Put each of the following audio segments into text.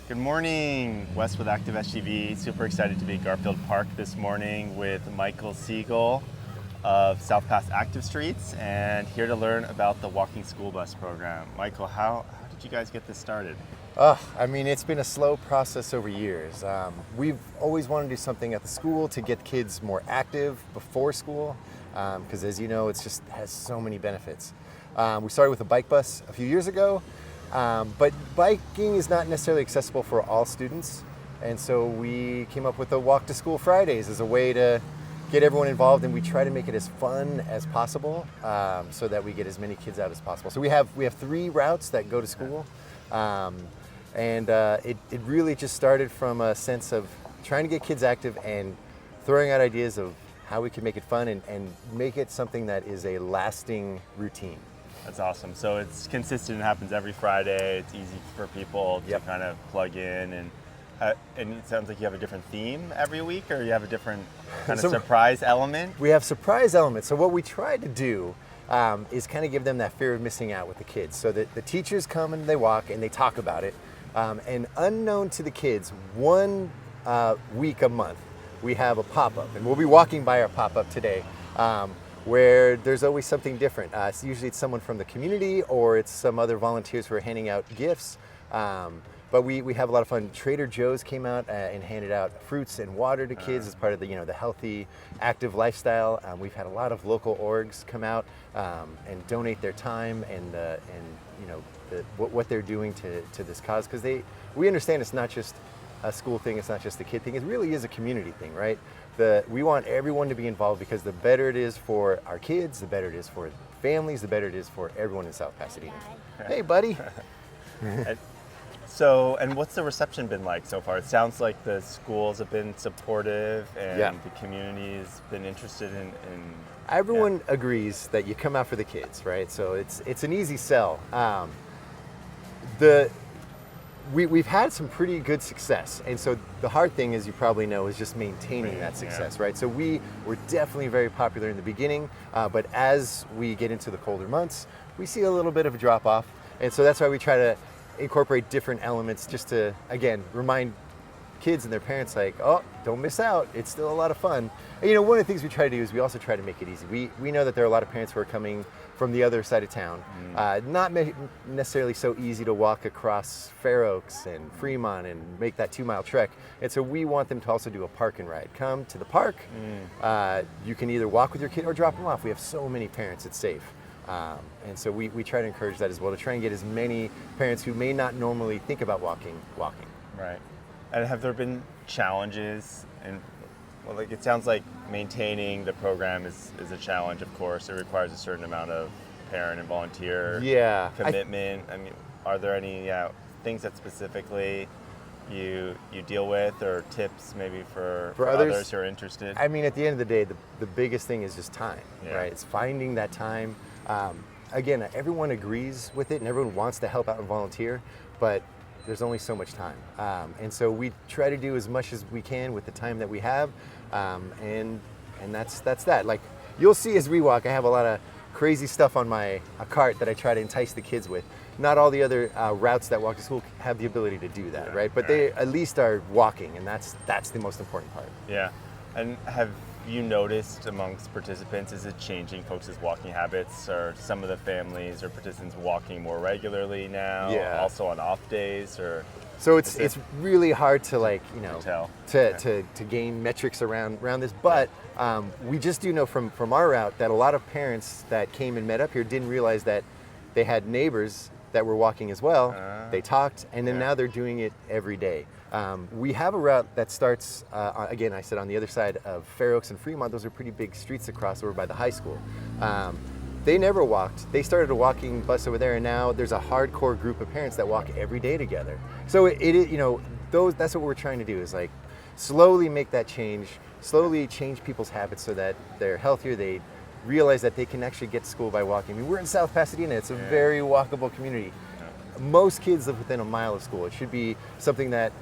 Good morning, Wes with Active SGV. Super excited to be at Garfield Park this morning with Michael Siegel of South Pass Active Streets and here to learn about the walking school bus program. Michael, how did you guys get this started? It's been a slow process over years. We've always wanted to do something at the school to get kids more active before school, because as you know, it just has so many benefits. We started with a bike bus a few years ago, but biking is not necessarily accessible for all students, and so we came up with the Walk to School Fridays as a way to get everyone involved, and we try to make it as fun as possible, so that we get as many kids out as possible. So we have 3 routes that go to school. It really just started from a sense of trying to get kids active and throwing out ideas of how we can make it fun and make it something that is a lasting routine. That's awesome. So it's consistent, it happens every Friday, it's easy for people to kind of plug in, and it sounds like you have a different theme every week, or you have a different kind of surprise element? We have surprise elements. So what we try to do is kind of give them that fear of missing out with the kids. So that the teachers come and they walk and they talk about it. And unknown to the kids, one week a month, we have a pop-up. And we'll be walking by our pop-up today, where there's always something different. Usually it's someone from the community or it's some other volunteers who are handing out gifts. But we have a lot of fun. Trader Joe's came out and handed out fruits and water to kids as part of the healthy, active lifestyle. We've had a lot of local orgs come out and donate their time and what they're doing to this cause, because we understand it's not just a school thing, it's not just a kid thing. It really is a community thing, right? We want everyone to be involved, because the better it is for our kids, the better it is for families, the better it is for everyone in South Pasadena. Hey, buddy. So, and what's the reception been like so far? It sounds like the schools have been supportive and the community's been interested in Everyone agrees that you come out for the kids, right? So it's an easy sell. We've had some pretty good success, and so the hard thing, as you probably know, is just maintaining that success, right? So we were definitely very popular in the beginning, but as we get into the colder months, we see a little bit of a drop off, and so that's why we try to incorporate different elements just to, again, remind kids and their parents, like, oh, don't miss out, it's still a lot of fun. And one of the things we try to do is we also try to make it easy. We know that there are a lot of parents who are coming from the other side of town. Not necessarily so easy to walk across Fair Oaks and Fremont and make that 2-mile trek. And so we want them to also do a park and ride. Come to the park. You can either walk with your kid or drop them off. We have so many parents, it's safe. And so we try to encourage that as well, to try and get as many parents who may not normally think about walking. Right. And have there been challenges? And well, like, it sounds like maintaining the program is a challenge, of course. It requires a certain amount of parent and volunteer commitment. I mean, are there any things that specifically you deal with, or tips maybe for others who are interested? I mean, at the end of the day, the biggest thing is just time, right? It's finding that time. Again, everyone agrees with it and everyone wants to help out and volunteer, but there's only so much time. And so we try to do as much as we can with the time that we have. And that's that. Like, you'll see as we walk, I have a lot of crazy stuff on a cart that I try to entice the kids with. Not all the other routes that walk to school have the ability to do that, right? But they at least are walking, and that's the most important part. Yeah. And have you noticed amongst participants, is it changing folks' walking habits? Or some of the families or participants walking more regularly now? Also on off days, or? So it's really hard to tell. to gain metrics around this, but we just do know from our route that a lot of parents that came and met up here didn't realize that they had neighbors that were walking as well. They talked, and then now they're doing it every day. We have a route that starts, again, I said on the other side of Fair Oaks and Fremont. Those are pretty big streets to cross over by the high school. They never walked. They started a walking bus over there, and now there's a hardcore group of parents that walk every day together. So that's what we're trying to do, is like slowly make that change, slowly change people's habits so that they're healthier. They realize that they can actually get to school by walking. I mean, we're in South Pasadena. It's a very walkable community. Most kids live within a mile of school. It should be something that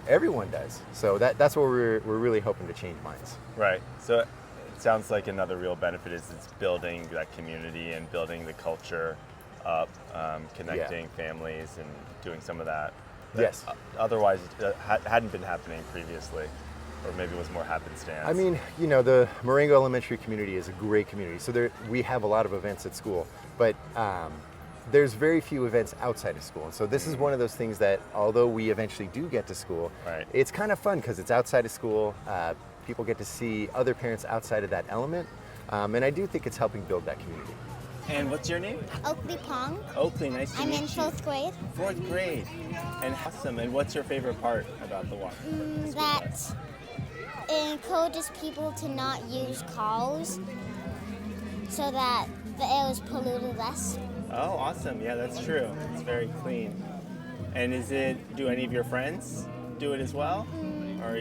everyone does. So that's what we're really hoping to change minds. Right. So it sounds like another real benefit is it's building that community and building the culture up, connecting families and doing some of that. that Yes. otherwise hadn't been happening previously, or maybe was more happenstance? I mean, the Marengo Elementary community is a great community. So we have a lot of events at school, but there's very few events outside of school. And so this is one of those things that, although we eventually do get to school, Right. it's kind of fun because it's outside of school. People get to see other parents outside of that element. And I do think it's helping build that community. And what's your name? Oakley Pong. Oakley, nice to I'm meet in you. 4th grade. 4th grade. And awesome. And what's your favorite part about the walk? That it encourages people to not use cars so that the air is polluted less. Oh, awesome. Yeah, that's true. It's very clean. And do any of your friends do it as well? Or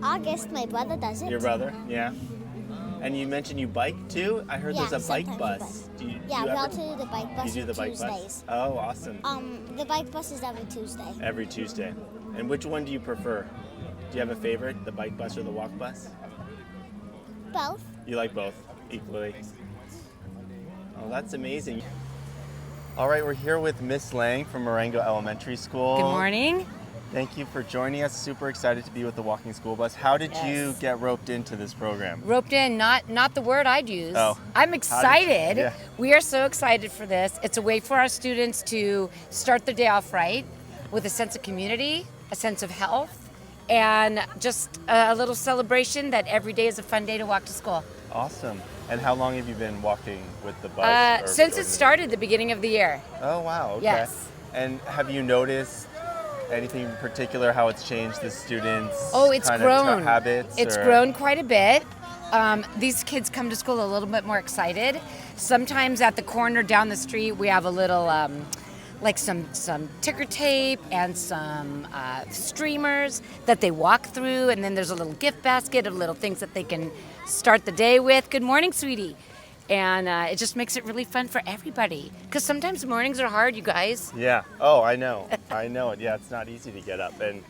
August, my brother does it. your brother? Yeah. And you mentioned you bike too? I heard Yeah, there's a bike sometimes bus. we Do you, Yeah, do we you all ever, do the bike bus you do on the bike Tuesdays. bus? Oh, awesome. The bike bus is every Tuesday. Every Tuesday. And which one do you prefer? Do you have a favorite, the bike bus or the walk bus? Both. You like both equally? Oh, that's amazing. All right, we're here with Miss Lang from Marengo Elementary School. Good morning. Thank you for joining us. Super excited to be with the walking school bus. How did you Yes. get roped into this program? Roped in, not the word I'd use. Oh. I'm excited. yeah. We are so excited for this. It's a way for our students to start their day off right with a sense of community, a sense of health, and just a little celebration that every day is a fun day to walk to school. Awesome. And how long have you been walking with the bus? Since it started the beginning of the year. Oh, wow. Okay. Yes. And have you noticed anything in particular, how it's changed the students' Oh, it's kind grown. of habits? It's or- grown quite a bit. These kids come to school a little bit more excited. Sometimes at the corner down the street, we have a little, like some ticker tape and some streamers that they walk through, and then there's a little gift basket of little things that they can start the day with. Good morning, sweetie. And it just makes it really fun for everybody. Because sometimes mornings are hard, you guys. Yeah. Oh, I know. I know it. Yeah, it's not easy to get up. And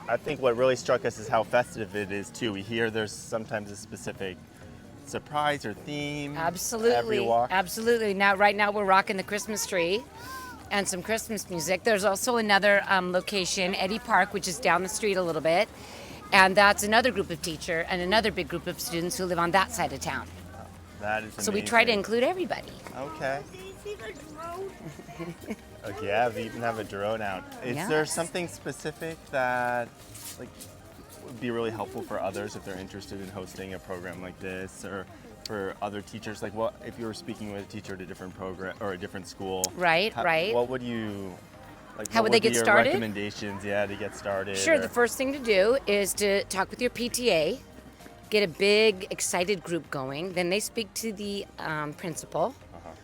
I think what really struck us is how festive it is, too. We hear there's sometimes a specific surprise or theme. Absolutely. Every walk. Absolutely. Right now we're rocking the Christmas tree and some Christmas music. There's also another location, Eddy Park, which is down the street a little bit. And that's another group of teacher and another big group of students who live on that side of town. That is amazing. So we try to include everybody. Okay. Okay, yeah, we even have a drone out. Is there Yes. something specific that would be really helpful for others if they're interested in hosting a program like this, or for other teachers? Like, what if you were speaking with a teacher at a different program or a different school? Right. What would you How would they be get your started? recommendations? Yeah, to get started. Sure, or- the first thing to do is to talk with your PTA, get a big, excited group going. Then they speak to the principal,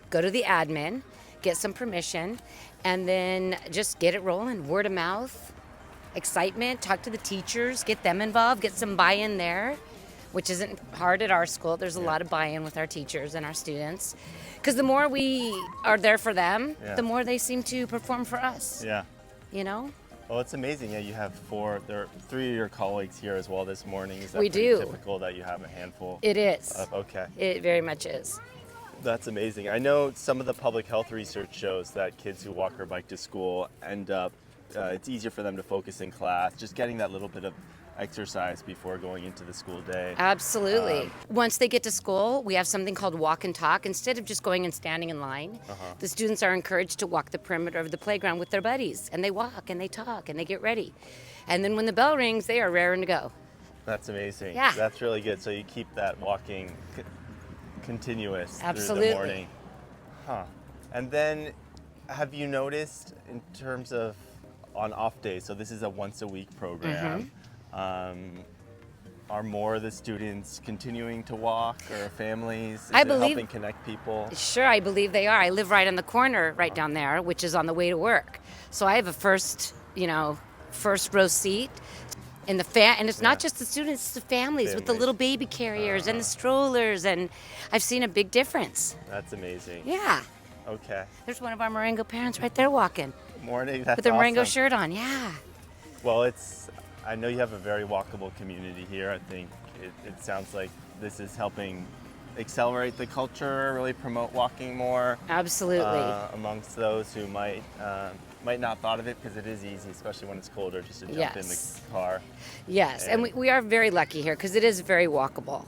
go to the admin, get some permission, and then just get it rolling. Word of mouth, excitement, talk to the teachers, get them involved, get some buy-in there, which isn't hard at our school. There's a lot of buy-in with our teachers and our students. Because the more we are there for them, Yeah. the more they seem to perform for us, Yeah. you know? Well, it's amazing. Yeah, you have there are 3 of your colleagues here as well this morning. Is that We pretty do. typical that you have a handful? It is. Okay. It very much is. That's amazing. I know some of the public health research shows that kids who walk or bike to school end up, it's easier for them to focus in class, just getting that little bit of exercise before going into the school day. Absolutely. Once they get to school, we have something called walk and talk. Instead of just going and standing in line, the students are encouraged to walk the perimeter of the playground with their buddies. And they walk and they talk and they get ready. And then when the bell rings, they are raring to go. That's amazing. Yeah. That's really good. So you keep that walking continuous through the Absolutely. morning. Huh. And then have you noticed in terms of on off days, so this is a once a week program, are more of the students continuing to walk, or families? Is I it believe- helping connect people? Sure, I believe they are. I live right on the corner right down there, which is on the way to work. So I have a first row seat. And and it's not just the students, it's the families with the Families. little baby carriers and the strollers, and I've seen a big difference. That's amazing. Yeah. Okay. There's one of our Marengo parents right there walking Morning. That's with their Marengo awesome. shirt on. Yeah. Well, I know you have a very walkable community here. I think it sounds like this is helping accelerate the culture, really promote walking more Absolutely. amongst those who might might not thought of it because it is easy, especially when it's colder, just to jump in the Yes. car. Yes, and we are very lucky here because it is very walkable.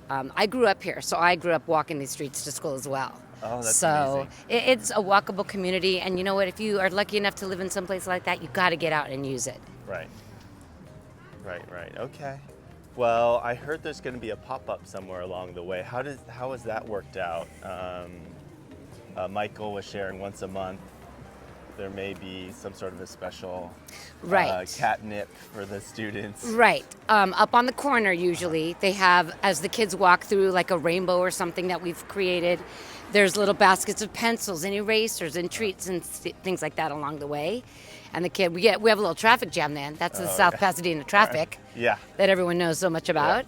I grew up here, so I grew up walking these streets to school as well. Oh, that's so amazing. it's a walkable community, and you know what? If you are lucky enough to live in some place like that, you got to get out and use it. Right. Right. Okay. Well, I heard there's going to be a pop-up somewhere along the way. How has that worked out? Michael was sharing once a month. There may be some sort of a special Right. catnip for the students. Right. Up on the corner, usually, they have, as the kids walk through, like a rainbow or something that we've created, there's little baskets of pencils and erasers and treats and things like that along the way. And we have a little traffic jam then. That's the South Pasadena traffic Yeah. that everyone knows so much about.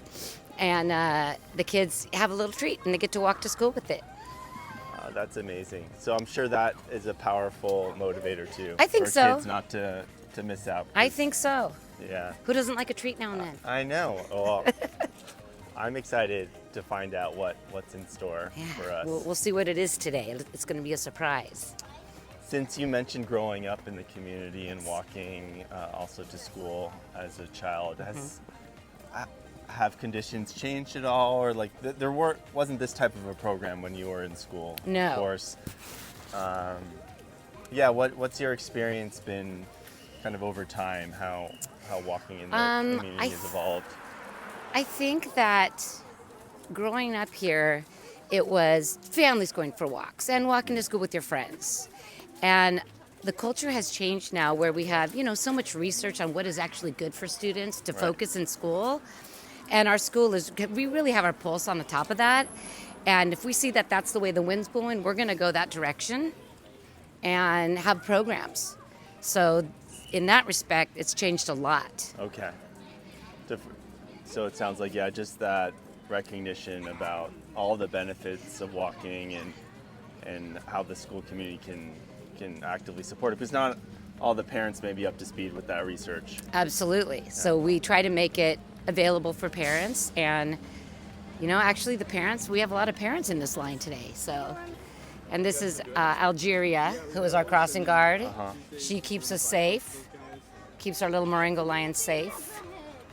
And the kids have a little treat, and they get to walk to school with it. That's amazing. So I'm sure that is a powerful motivator too. I think for so. kids not to miss out. I think so. Yeah. Who doesn't like a treat now and then? I know. Well, I'm excited to find out what's in store for us. We'll see what it is today. It's going to be a surprise. Since you mentioned growing up in the community and walking also to school as a child, have conditions changed at all, or like there wasn't this type of a program when you were in school? No. Of course. What's your experience been, kind of over time? How walking in the community has evolved? I think that growing up here, it was families going for walks and walking to school with your friends. And the culture has changed now where we have, so much research on what is actually good for students to focus in school. And our school we really have our pulse on the top of that. And if we see that that's the way the wind's blowing, we're going to go that direction and have programs. So in that respect, it's changed a lot. Okay. So it sounds like, just that recognition about all the benefits of walking and how the school community can actively support it, because not all the parents may be up to speed with that research. Absolutely. So we try to make it available for parents, and actually the parents, we have a lot of parents in this line today. So, and this is Algeria, who is our crossing guard. She keeps us safe, keeps our little Marengo lion safe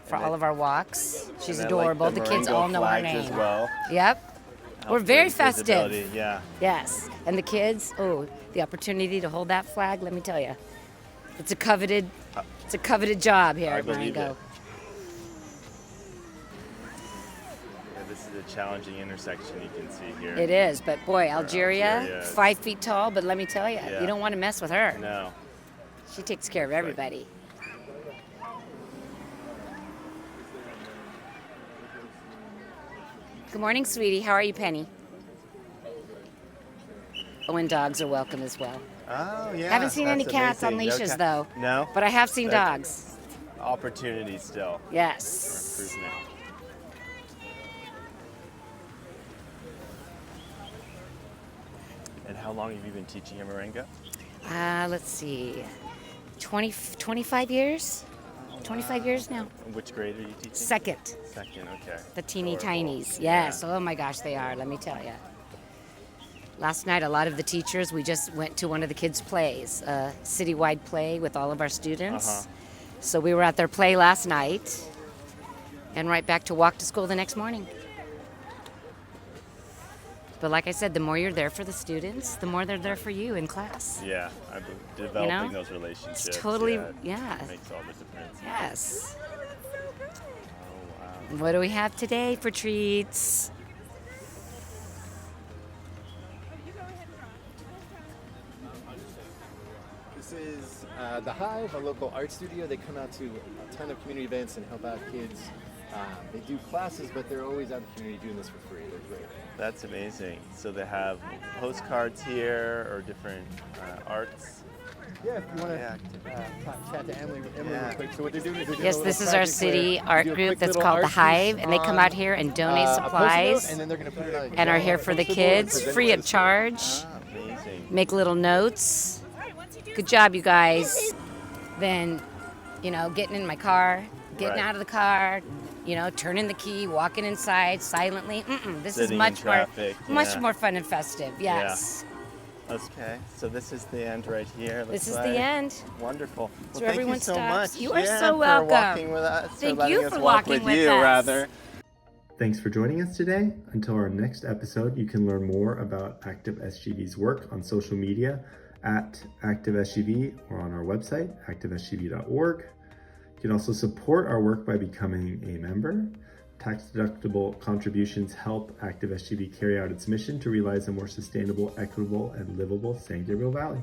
for all of our walks. She's adorable. The kids all know her name. As well. Yep. We're very festive. Visibility, yeah. Yes. And the kids, the opportunity to hold that flag, let me tell you, it's a coveted job here at believe Marengo. it. This is a challenging intersection you can see here. It is, but boy, Algeria, Algeria. 5 feet tall, but let me tell you, you don't want to mess with her. No. She takes care of everybody. Good morning, sweetie. How are you, Penny? Oh, and dogs are welcome as well. Oh, yeah. Haven't seen any that's cats on amazing. leashes, Okay. though. No? But I have seen That's- dogs. Opportunity still. Yes. Improvement. And how long have you been teaching in Marengo? Let's see, 25 years? 25 years now. Which grade are you teaching? Second. Second, okay. The teeny Adorable. tinies. Yes. Oh my gosh, they are. Let me tell you. Last night, a lot of the teachers, we just went to one of the kids' plays, a citywide play with all of our students. So we were at their play last night and right back to walk to school the next morning. But like I said, the more you're there for the students, the more they're there for you in class. Yeah, developing those relationships. It's totally, Makes all the difference. Yes. Oh, wow. What do we have today for treats? This is The Hive, a local art studio. They come out to a ton of community events and help out kids. They do classes, but they're always out in the community doing this for free. They're great. That's amazing. So they have postcards here or different arts. Yeah, if you want Yeah. to chat to Emily real Yeah. quick. So what they're doing is they're doing Yes, a this little is our project city where art you do a group quick that's little called The art Hive, piece and they come on, out here and donate a Post-it note, supplies and then they're going to put it on and are here for the kids, free of charge. Ah, amazing. Make little notes. Good job, you guys. Then, getting in my car, getting Right. out of the car, turning the key, walking inside silently. This Sitting is in much traffic, much yeah. more fun and festive. Yes. Okay, so this is the end right here. This is looks the like. end. Wonderful. So Well, thank everyone you so stops. much. You are yeah, so for welcome. walking with us. Thank or letting you us for walk walking with you, us. rather. Thanks for joining us today. Until our next episode, you can learn more about Active SGV's work on social media at ActiveSGV or on our website, activesgv.org. You can also support our work by becoming a member. Tax-deductible contributions help Active SGV carry out its mission to realize a more sustainable, equitable, and livable San Gabriel Valley.